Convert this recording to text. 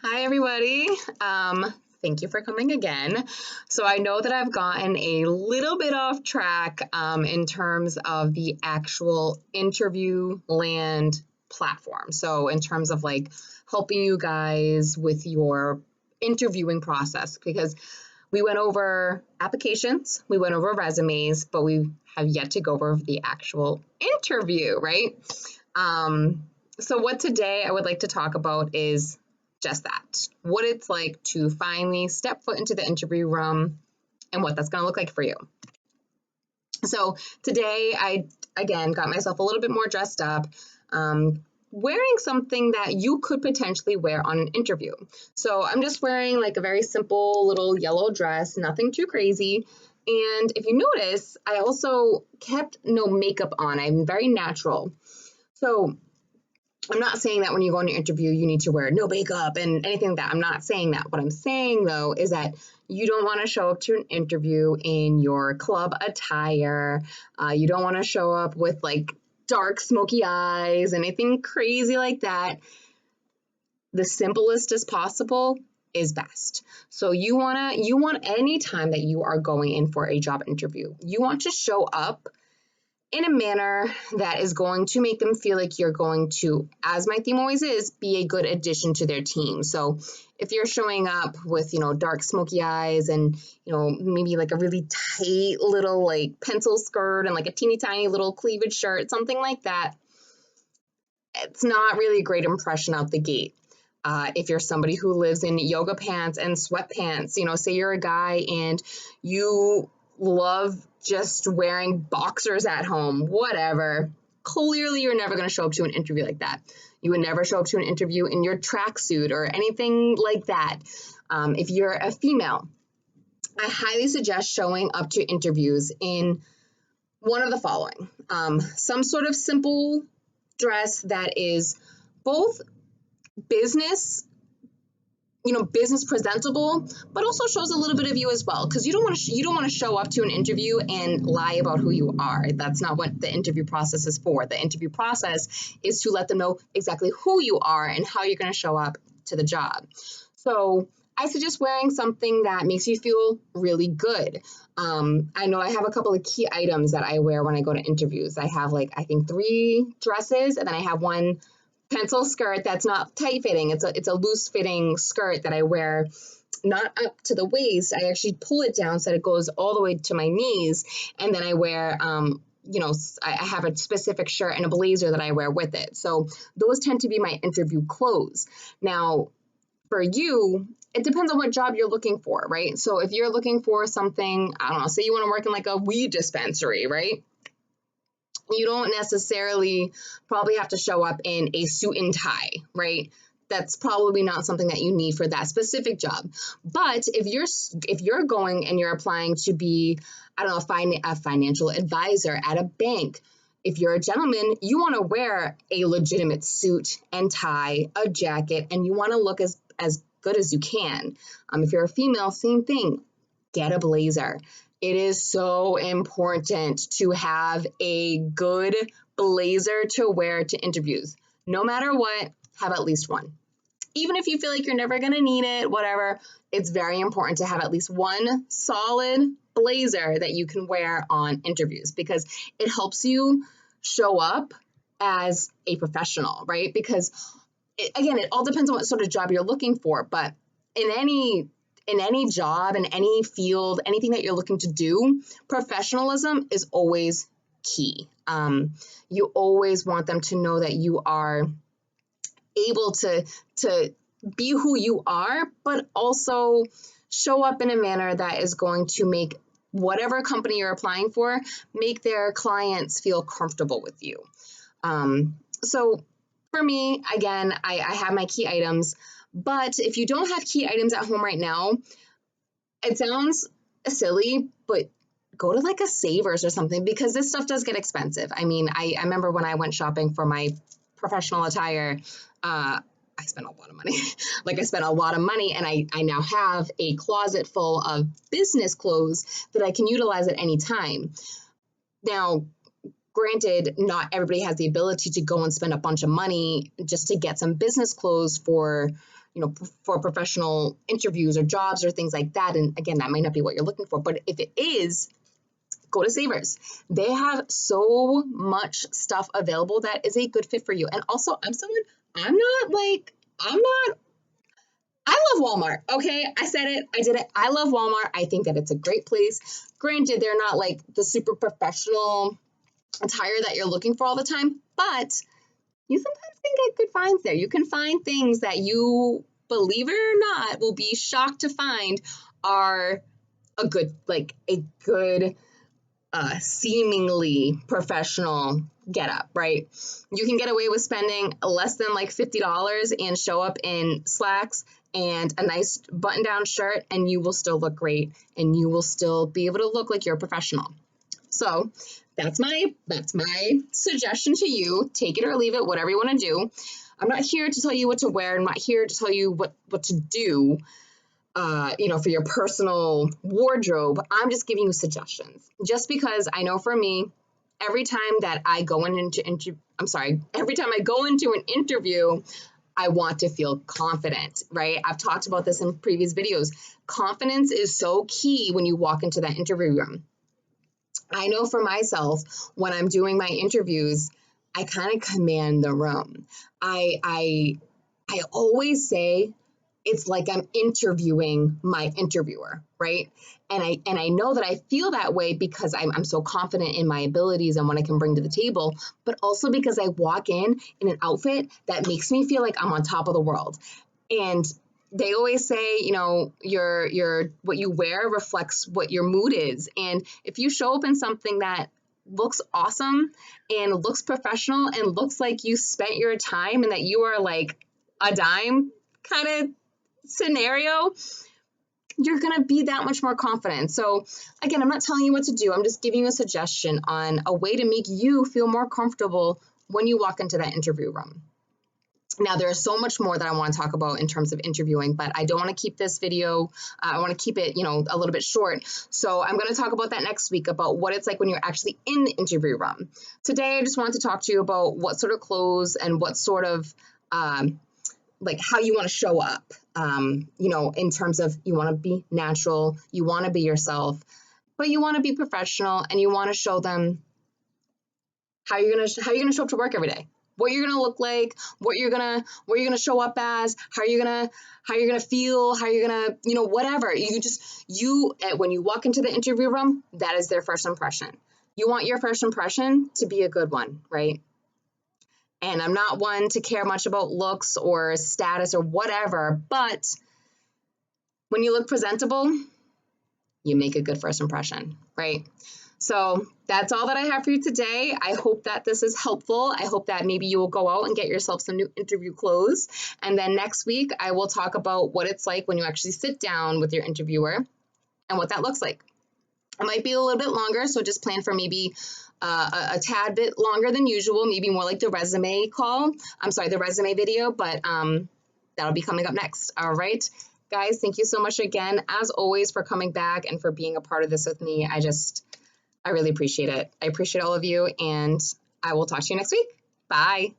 Hi, everybody. Thank you for coming again. So I know that I've gotten a little bit off track in terms of the actual interview land platform. So in terms of like helping you guys with your interviewing process, because we went over applications, we went over resumes, but we have yet to go over the actual interview, right? So what today I would like to talk about is just that, what it's like to finally step foot into the interview room and what that's going to look like for you. So today I, again, got myself a little bit more dressed up, wearing something that you could potentially wear on an interview. So I'm just wearing like a very simple little yellow dress, nothing too crazy. And if you notice, I also kept no makeup on. I'm very natural. So I'm not saying that when you go on your interview, you need to wear no makeup and anything like that. I'm not saying that. What I'm saying, though, is that you don't want to show up to an interview in your club attire. You don't want to show up with like dark, smoky eyes, anything crazy like that. The simplest as possible is best. So you want any time that you are going in for a job interview, you want to show up in a manner that is going to make them feel like you're going to, as my theme always is, be a good addition to their team. So if you're showing up with, dark smoky eyes and, maybe like a really tight little like pencil skirt and like a teeny tiny little cleavage shirt, something like that, it's not really a great impression out the gate. If you're somebody who lives in yoga pants and sweatpants, say you're a guy and you love just wearing boxers at home, whatever. Clearly, you're never going to show up to an interview like that. You would never show up to an interview in your tracksuit or anything like that. If you're a female, I highly suggest showing up to interviews in one of the following. Some sort of simple dress that is both business presentable, but also shows a little bit of you as well, because you don't want to show up to an interview and lie about who you are. That's not what the interview process is for. The interview process is to let them know exactly who you are and how you're going to show up to the job. So I suggest wearing something that makes you feel really good. I know I have a couple of key items that I wear when I go to interviews. I have I think 3 dresses, and then I have one pencil skirt that's not tight fitting. It's a loose fitting skirt that I wear not up to the waist. I actually pull it down so that it goes all the way to my knees. And then I wear, I have a specific shirt and a blazer that I wear with it. So those tend to be my interview clothes. Now, for you, it depends on what job you're looking for, right? So if you're looking for something, I don't know, say you want to work in like a weed dispensary, right? You don't necessarily probably have to show up in a suit and tie, right? That's probably not something that you need for that specific job. But if you're going and you're applying to be, I don't know, a financial advisor at a bank, if you're a gentleman, you want to wear a legitimate suit and tie, a jacket, and you want to look as good as you can. If you're a female, same thing. Get a blazer. It is so important to have a good blazer to wear to interviews. No matter what, have at least one. Even if you feel like you're never going to need it, whatever, it's very important to have at least one solid blazer that you can wear on interviews, because it helps you show up as a professional, right? Because again, it all depends on what sort of job you're looking for, but in any job, in any field, anything that you're looking to do, professionalism is always key. You always want them to know that you are able to be who you are, but also show up in a manner that is going to make whatever company you're applying for, make their clients feel comfortable with you. So for me, again, I have my key items. But if you don't have key items at home right now, it sounds silly, but go to like a Savers or something, because this stuff does get expensive. I mean, I remember when I went shopping for my professional attire, I spent a lot of money. I spent a lot of money, and I now have a closet full of business clothes that I can utilize at any time. Now, granted, not everybody has the ability to go and spend a bunch of money just to get some business clothes for, for professional interviews or jobs or things like that. And again, that might not be what you're looking for, but if it is, go to Savers. They have so much stuff available that is a good fit for you. And also, I love Walmart. Okay. I said it. I did it. I love Walmart. I think that it's a great place. Granted, they're not like the super professional attire that you're looking for all the time, but you sometimes can get good finds there. You can find things that you, believe it or not, will be shocked to find are a good, seemingly professional get up, right? You can get away with spending less than like $50 and show up in slacks and a nice button down shirt, and you will still look great and you will still be able to look like you're a professional. So that's my suggestion to you. Take it or leave it, whatever you want to do. I'm not here to tell you what to wear. I'm not here to tell you what to do. For your personal wardrobe. I'm just giving you suggestions. Just because I know for me, every time I go into an interview, I want to feel confident, right? I've talked about this in previous videos. Confidence is so key when you walk into that interview room. I know for myself, when I'm doing my interviews, I kind of command the room. I always say, it's like I'm interviewing my interviewer, right? And I know that I feel that way because I'm so confident in my abilities and what I can bring to the table, but also because I walk in an outfit that makes me feel like I'm on top of the world. And they always say, your what you wear reflects what your mood is. And if you show up in something that looks awesome and looks professional and looks like you spent your time and that you are like a dime kind of scenario, you're going to be that much more confident. So again, I'm not telling you what to do. I'm just giving you a suggestion on a way to make you feel more comfortable when you walk into that interview room. Now, there's so much more that I want to talk about in terms of interviewing, but I don't want to keep this video, I want to keep it, a little bit short. So I'm going to talk about that next week, about what it's like when you're actually in the interview room. Today, I just wanted to talk to you about what sort of clothes and what sort of, how you want to show up, in terms of you want to be natural, you want to be yourself, but you want to be professional and you want to show them how you're going to show up to work every day, what you're going to look like, what you're going to show up as, how you're going to feel, how you're going to, whatever. When you walk into the interview room, that is their first impression. You want your first impression to be a good one, right? And I'm not one to care much about looks or status or whatever, but when you look presentable, you make a good first impression, right? So that's all that I have for you today. I hope that this is helpful. I hope that maybe you will go out and get yourself some new interview clothes. And then next week, I will talk about what it's like when you actually sit down with your interviewer and what that looks like. It might be a little bit longer, so just plan for maybe a tad bit longer than usual, maybe more like the resume video, but that'll be coming up next. All right, guys, thank you so much again, as always, for coming back and for being a part of this with me. I really appreciate it. I appreciate all of you, and I will talk to you next week. Bye.